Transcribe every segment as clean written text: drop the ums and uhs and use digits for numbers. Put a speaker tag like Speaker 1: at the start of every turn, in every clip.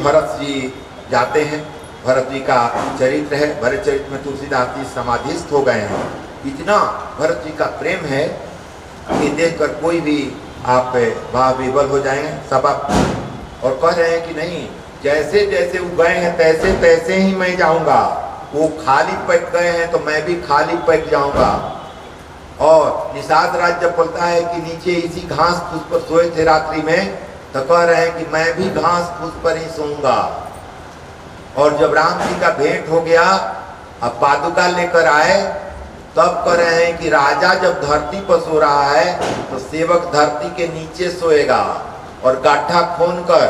Speaker 1: भरत जी जाते हैं। भरत जी का चरित्र है, भरत चरित्र में तुलसीदास जी समाधिस्थ हो गए हैं। इतना भरत जी का प्रेम है कि देखकर कोई भी आप वहाँ विवल हो जाएंगे सब आप। और कह रहे हैं कि नहीं, जैसे जैसे वो गए हैं तैसे तैसे ही मैं जाऊंगा। वो खाली पैक गए हैं तो मैं भी खाली पैक जाऊंगा। और निषाद राज जब बोलता है कि नीचे इसी घास फूस पर सोए थे रात्रि में, तो कह रहे हैं कि मैं भी घास फूस पर ही सोऊंगा। और जब राम जी का भेंट हो गया, अब पादुका लेकर आए, तब कह रहे हैं कि राजा जब धरती पर सो रहा है तो सेवक धरती के नीचे सोएगा। और गाठा खोन कर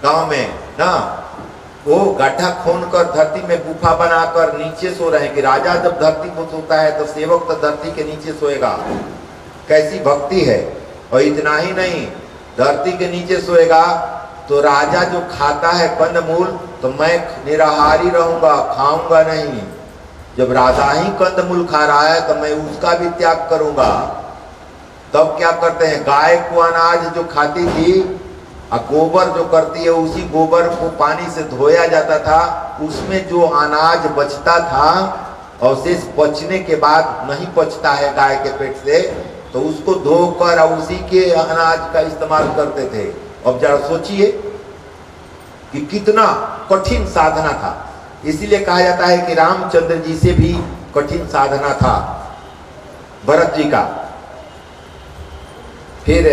Speaker 1: गांव में ना, वो गाठा खोन कर धरती में गुफा बनाकर नीचे सो रहे हैं कि राजा जब धरती को सोता है तो सेवक तो धरती के नीचे सोएगा। कैसी भक्ति है। और इतना ही नहीं, धरती के नीचे सोएगा तो राजा जो खाता है कंदमूल, तो मैं निराहारी रहूंगा, खाऊंगा नहीं। जब राजा ही कंदमूल खा रहा है तो मैं उसका भी त्याग करूंगा। तब क्या करते हैं, गाय को अनाज जो खाती थी और गोबर जो करती है, उसी गोबर को पानी से धोया जाता था। उसमें जो अनाज बचता था और शेष बचने के बाद नहीं पचता है गाय के पेट से, तो उसको धोकर और उसी के अनाज का इस्तेमाल करते थे। अब जरा सोचिए कि कितना कठिन साधना था। इसीलिए कहा जाता है कि रामचंद्र जी से भी कठिन साधना था भरत जी का। फिर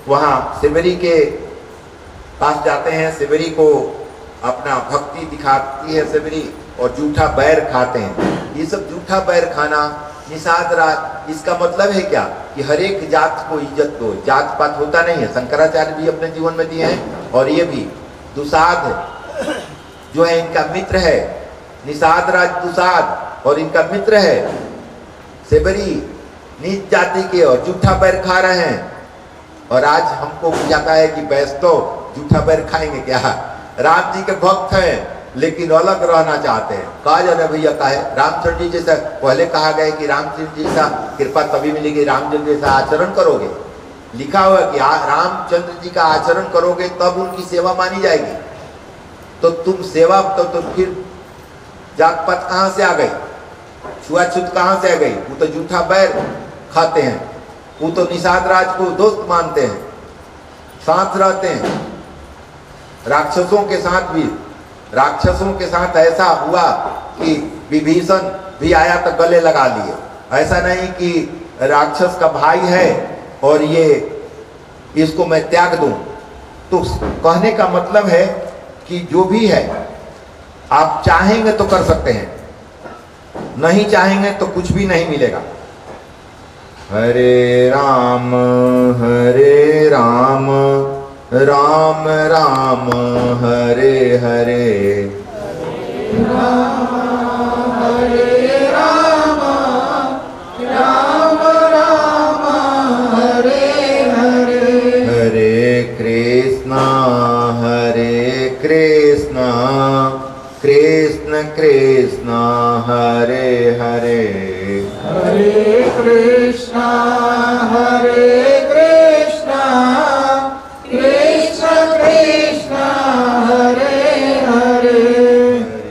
Speaker 1: वहां शिवरी के पास जाते हैं, शिवरी को अपना भक्ति दिखाती है शिवरी, और जूठा बैर खाते हैं। ये सब जूठा बैर खाना, निषाद राज, इसका मतलब है क्या कि हर एक जात को इज्जत दो। जात पात होता नहीं है, शंकराचार्य भी अपने जीवन में दिए हैं। और ये भी दुसाध जो है इनका मित्र है, निषाद राज दुसाध, और इनका मित्र है शिवरी, नीच जाति के, और जूठा बैर खा रहे हैं। और आज हमको बुझाता है कि बैस तो जूठा बैर खाएंगे क्या। राम जी के भक्त हैं लेकिन अलग रहना चाहते हैं। कहा जाना भैया का है, रामचंद्र जी जैसा, पहले कहा गया कि रामचंद्र जी जैसा कृपा तभी मिलेगी, रामचंद्र जैसा आचरण करोगे। लिखा हुआ कि रामचंद्र जी का आचरण करोगे तब उनकी सेवा मानी जाएगी। तो तुम सेवा तो फिर जात पात कहाँ से आ गई, छुआछूत कहाँ से आ गई। वो तो जूठा बैर खाते हैं, वो तो निषाद राज को दोस्त मानते हैं, साथ रहते हैं। राक्षसों के साथ भी, राक्षसों के साथ ऐसा हुआ कि विभीषण भी आया तो गले लगा लिए। ऐसा नहीं कि राक्षस का भाई है और ये इसको मैं त्याग दूं। तो कहने का मतलब है कि जो भी है आप चाहेंगे तो कर सकते हैं, नहीं चाहेंगे तो कुछ भी नहीं मिलेगा। हरे राम राम राम हरे हरे,
Speaker 2: राम हरे राम, राम राम हरे हरे,
Speaker 1: हरे कृष्णा कृष्ण कृष्ण हरे हरे,
Speaker 2: हरे कृष्णा कृष्ण कृष्ण हरे हरे।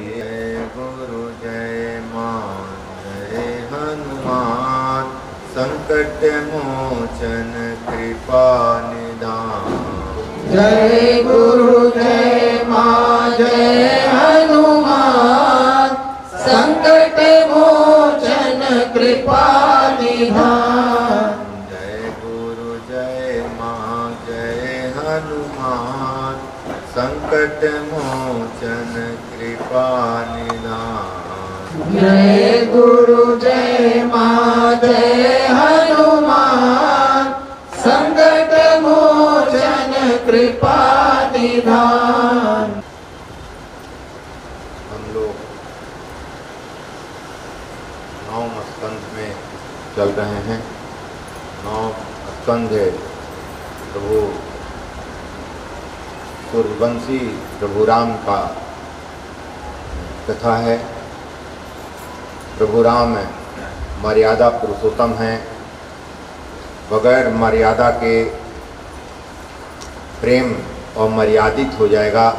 Speaker 1: जय गुरु जय मान जय हनुमान, संकट मोचन कृपा निधान।
Speaker 2: जय गुरु जय मां जय हनुमान, संकट मोचन कृपा निधान।
Speaker 1: जय गुरु जय मां जय हनुमान, संकट मोचन कृपा निधान।
Speaker 2: जय गुरु जय मां जय हनुमान, संकट मोचन कृपा निधान।
Speaker 1: हम लोग 9 स्कंध में चल रहे हैं। 9 स्कंध है प्रभु सूर्यवंशी प्रभु राम का कथा है। प्रभु राम मर्यादा पुरुषोत्तम हैं। बगैर मर्यादा के प्रेम और मर्यादित हो जाएगा।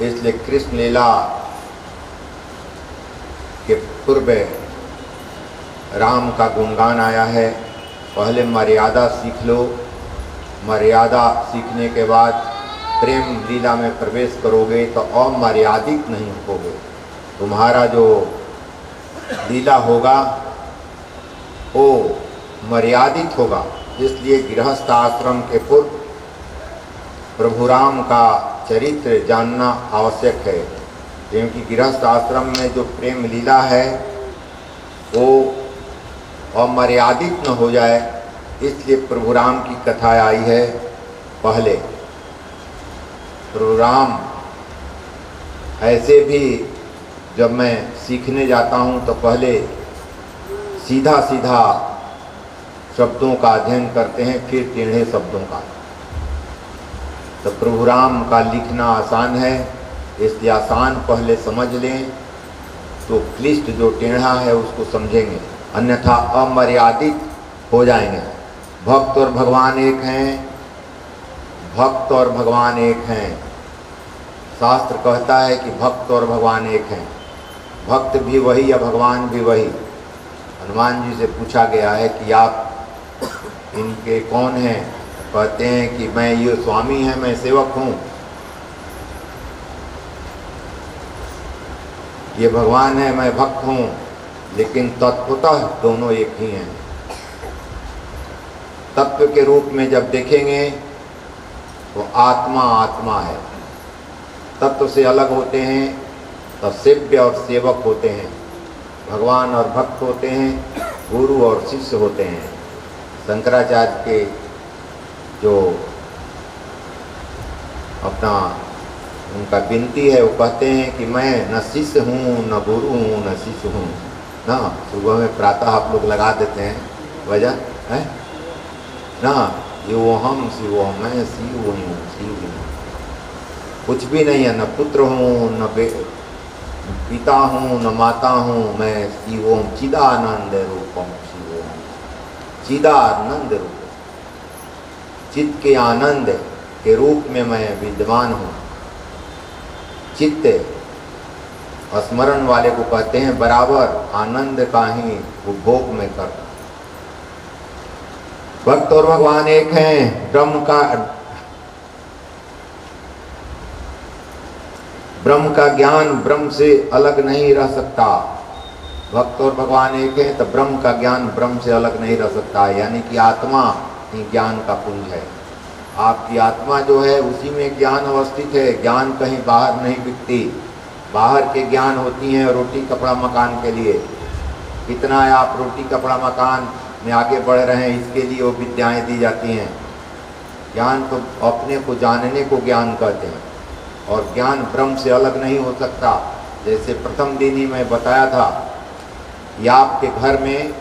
Speaker 1: इसलिए कृष्ण लीला के पूर्व राम का गुणगान आया है। पहले मर्यादा सीख लो, मर्यादा सीखने के बाद प्रेम लीला में प्रवेश करोगे तो अमर्यादित नहीं होगे। तुम्हारा जो लीला होगा वो मर्यादित होगा। इसलिए गृहस्थ आश्रम के पूर्व प्रभु राम का चरित्र जानना आवश्यक है, क्योंकि गृहस्थ आश्रम में जो प्रेम लीला है वो अमर्यादित न हो जाए, इसलिए प्रभु राम की कथा आई है। पहले प्रभु राम ऐसे भी जब मैं सीखने जाता हूँ तो पहले सीधा सीधा शब्दों का अध्ययन करते हैं, फिर टेढ़े शब्दों का। तो प्रभु राम का लिखना आसान है, इसलिए आसान पहले समझ लें तो क्लिष्ट जो टेढ़ा है उसको समझेंगे, अन्यथा अमर्यादित हो जाएंगे। भक्त और भगवान एक हैं, भक्त और भगवान एक हैं। शास्त्र कहता है कि भक्त और भगवान एक हैं। भक्त भी वही या भगवान भी वही। हनुमान जी से पूछा गया है कि आप इनके कौन हैं? कहते हैं कि मैं ये स्वामी है, मैं सेवक हूँ। ये भगवान है, मैं भक्त हूँ, लेकिन तत्वतः दोनों एक ही हैं। तत्व के रूप में जब देखेंगे तो आत्मा आत्मा है। तत्व से अलग होते हैं तो सेव्य और सेवक होते हैं, भगवान और भक्त होते हैं, गुरु और शिष्य होते हैं। शंकराचार्य के जो अपना उनका विनती है वो कहते हैं कि मैं न शिष्य हूँ, न गुरु हूँ, न शिष्य हूँ। ना सुबह में प्रातः आप लोग लगा देते हैं, वजह है ना, ये वो हम शिव मैं शिव हूँ, शिव हूँ। कुछ भी नहीं है, न पुत्र हूँ, न पिता हूँ, न माता हूँ, मैं शिव ओम चिदानंद रूपम शिव ओम, चिदानंद रूप, चित्त के आनंद के रूप में मैं विद्यमान हूँ। चित्त स्मरण वाले को कहते हैं बराबर आनंद का ही उपभोग में करना। भक्त और भगवान एक हैं। ब्रह्म का ज्ञान ब्रह्म से अलग नहीं रह सकता। भक्त और भगवान एक है तो ब्रह्म का ज्ञान ब्रह्म से अलग नहीं रह सकता। यानी कि आत्मा ही ज्ञान का पुंज है। आपकी आत्मा जो है उसी में ज्ञान अवस्थित है। ज्ञान कहीं बाहर नहीं बिकती। बाहर के ज्ञान होती हैं रोटी कपड़ा मकान के लिए। कितना है आप रोटी कपड़ा मकान में आगे बढ़ रहे हैं, इसके लिए वो विद्याएं दी जाती हैं। ज्ञान तो अपने को जानने को ज्ञान कहते हैं, और ज्ञान ब्रह्म से अलग नहीं हो सकता। जैसे प्रथम दिन ही मैं बताया था कि आपके घर में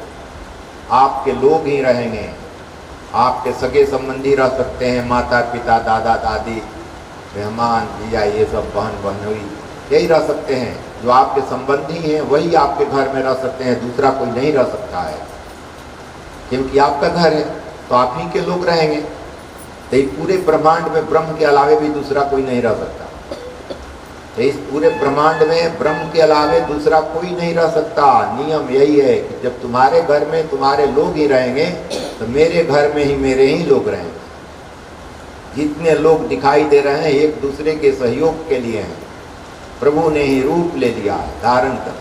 Speaker 1: आपके लोग ही रहेंगे। आपके सगे संबंधी रह सकते हैं, माता पिता दादा दादी मेहमान भैया ये सब बहन बहनोई यही रह सकते हैं। जो आपके संबंधी हैं वही आपके घर में रह सकते हैं, दूसरा कोई नहीं रह सकता है। क्योंकि आपका घर है तो आप ही के लोग रहेंगे। तो इस पूरे ब्रह्मांड में ब्रह्म के अलावे भी दूसरा कोई नहीं रह सकता। तो इस पूरे ब्रह्मांड में ब्रह्म के अलावे दूसरा कोई नहीं रह सकता। नियम यही है कि जब तुम्हारे घर में तुम्हारे लोग ही रहेंगे तो मेरे घर में ही मेरे ही लोग रहेंगे। जितने लोग दिखाई दे रहे हैं एक दूसरे के सहयोग के लिए हैं। प्रभु ने ही रूप ले लिया, धारण कर।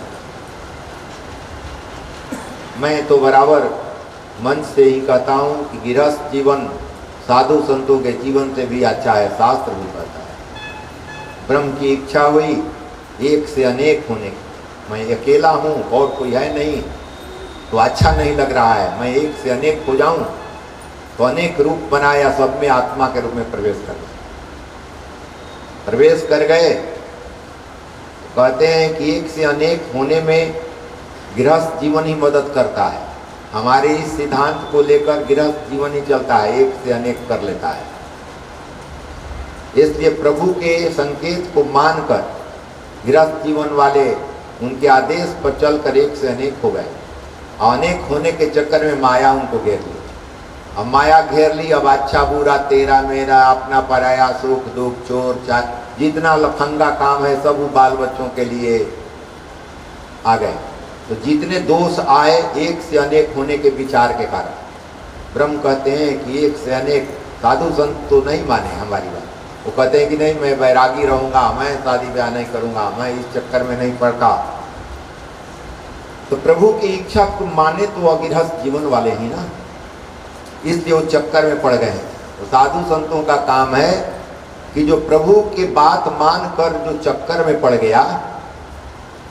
Speaker 1: मैं तो बराबर मन से ही कहता हूँ कि गृहस्थ जीवन साधु संतों के जीवन से भी अच्छा है। शास्त्र भी कहता है ब्रह्म की इच्छा हुई एक से अनेक होने की। मैं अकेला हूँ और कोई है नहीं तो अच्छा नहीं लग रहा है। मैं एक से अनेक हो जाऊँ तो अनेक रूप बनाया, सब में आत्मा के रूप में प्रवेश कर गए। कहते हैं कि एक से अनेक होने में गृहस्थ जीवन ही मदद करता है। हमारे इस सिद्धांत को लेकर गृहस्थ जीवन ही चलता है, एक से अनेक कर लेता है। इसलिए प्रभु के संकेत को मानकर गृहस्थ जीवन वाले उनके आदेश पर चलकर एक से अनेक हो गए। अनेक होने के चक्कर में माया उनको घेर ली। अब माया घेर ली, अब अच्छा बुरा तेरा मेरा, अपना पराया, सुख दुख, चोर चार, जितना लफंगा काम है सब वो बाल बच्चों के लिए आ गए। तो जितने दोष आए एक से अनेक होने के विचार के कारण। ब्रह्म कहते हैं कि एक से अनेक। साधु संत तो नहीं माने हमारी बात, वो कहते हैं कि नहीं मैं वैरागी रहूंगा, मैं शादी ब्याह नहीं करूंगा, मैं इस चक्कर में नहीं पड़ता। तो प्रभु की इच्छा को माने तो अगिरहस्त जीवन वाले ही ना, इसलिए वो चक्कर में पड़ गए हैं। तो साधु संतों का काम है कि जो प्रभु की बात मानकर जो चक्कर में पड़ गया,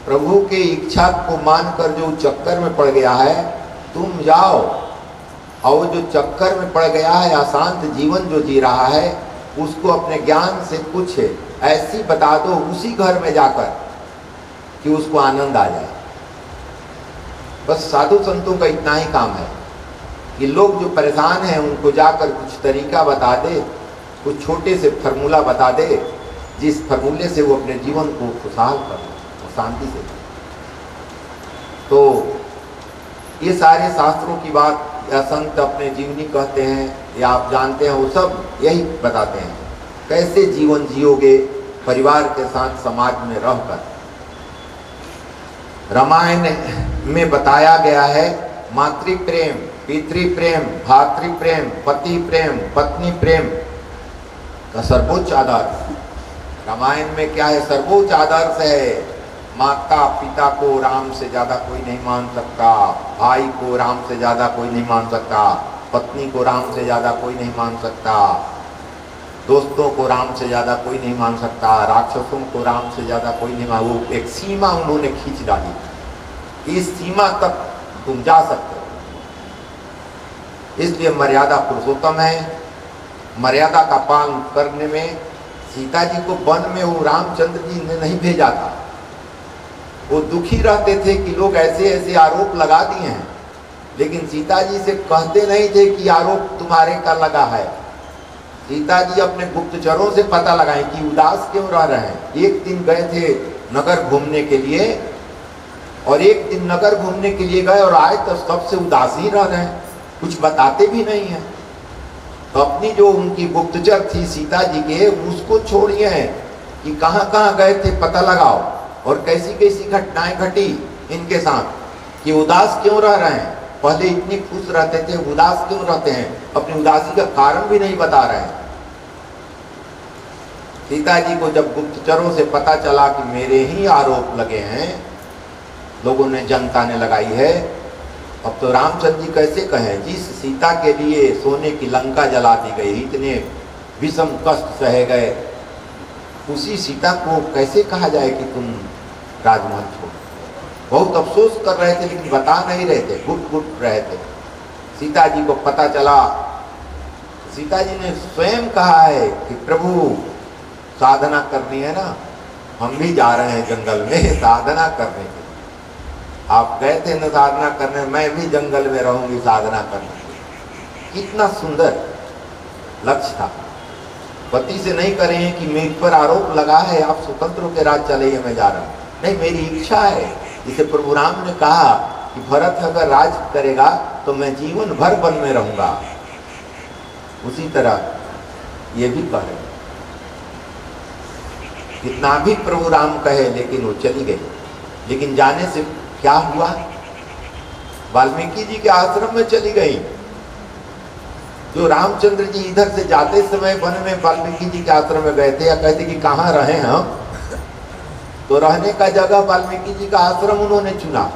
Speaker 1: प्रभु के इच्छा को मानकर जो चक्कर में पड़ गया है, तुम जाओ और जो चक्कर में पड़ गया है, अशांत जीवन जो जी रहा है, उसको अपने ज्ञान से कुछ ऐसी बता दो उसी घर में जाकर कि उसको आनंद आ जाए। बस साधु संतों का इतना ही काम है कि लोग जो परेशान हैं उनको जाकर कुछ तरीका बता दे, कुछ छोटे से फार्मूला बता दे, जिस फार्मूले से वो अपने जीवन को खुशहाल कर शांति से। तो ये सारे शास्त्रों की बात या संत अपने जीवनी कहते हैं या आप जानते हैं, वो सब यही बताते हैं कैसे जीवन जियोगे परिवार के साथ समाज में रहकर। रामायण में बताया गया है मातृ प्रेम, पितृ प्रेम, भातृ प्रेम, पति प्रेम, पत्नी प्रेम का सर्वोच्च आदर्श। रामायण में क्या है? सर्वोच्च आदर्श है। माता पिता को राम से ज्यादा कोई नहीं मान सकता, भाई को राम से ज्यादा कोई नहीं मान सकता, पत्नी को राम से ज्यादा कोई नहीं मान सकता, दोस्तों को राम से ज्यादा कोई नहीं मान सकता, राक्षसों को राम से ज्यादा कोई नहीं मान। वो एक सीमा उन्होंने खींच डाली, इस सीमा तक तुम जा सकते हो। इसलिए मर्यादा पुरुषोत्तम है। मर्यादा का पालन करने में सीता जी को वन में वो रामचंद्र जी ने नहीं भेजा था। वो दुखी रहते थे कि लोग ऐसे ऐसे आरोप लगा दिए हैं, लेकिन सीता जी से कहते नहीं थे कि आरोप तुम्हारे का लगा है। सीता जी अपने गुप्तचरों से पता लगाएं कि उदास क्यों रह रहे हैं। एक दिन गए थे नगर घूमने के लिए, और एक दिन नगर घूमने के लिए गए और आए तो सबसे उदास ही रह रहे हैं, कुछ बताते भी नहीं हैं। तो अपनी जो उनकी गुप्तचर थी सीता जी के, उसको छोड़िए कि कहाँ कहाँ गए थे पता लगाओ, और कैसी कैसी घटनाएं घटी इनके साथ कि उदास क्यों रह रहे हैं। पहले इतनी खुश रहते थे, उदास क्यों रहते हैं? अपनी उदासी का कारण भी नहीं बता रहे हैं। सीता जी को जब गुप्तचरों से पता चला कि मेरे ही आरोप लगे हैं, लोगों ने, जनता ने लगाई है, अब तो रामचंद्र जी कैसे कहें? जिस सीता के लिए सोने की लंका जला दी गई, इतने विषम कष्ट सहे गए, उसी सीता को कैसे कहा जाए कि तुम राजमहल छोड़ो? बहुत अफसोस कर रहे थे, लेकिन बता नहीं रहे थे, घुट घुट रहे थे। सीता जी को पता चला, सीता जी ने स्वयं कहा है कि प्रभु साधना करनी है ना, हम भी जा रहे हैं जंगल में साधना करने के। आप गए थे ना साधना करने, मैं भी जंगल में रहूंगी साधना करने के। कितना सुंदर लक्ष्य था। पति से नहीं करें कि मेरे पर आरोप लगा है, आप स्वतंत्र के राज चले, मैं जा रहा हूँ। नहीं, मेरी इच्छा है। जिसे प्रभु राम ने कहा कि भरत अगर राज करेगा तो मैं जीवन भर वन में रहूंगा, उसी तरह ये भी कह रहे। कितना भी प्रभु राम कहे, लेकिन वो चली गई। लेकिन जाने से क्या हुआ? वाल्मीकि जी के आश्रम में चली गई। जो रामचंद्र जी इधर से जाते समय वन में वाल्मीकि जी के आश्रम में गए थे, या कहते कि कहाँ रहे हम, तो रहने का जगह वाल्मीकि जी का आश्रम उन्होंने चुना।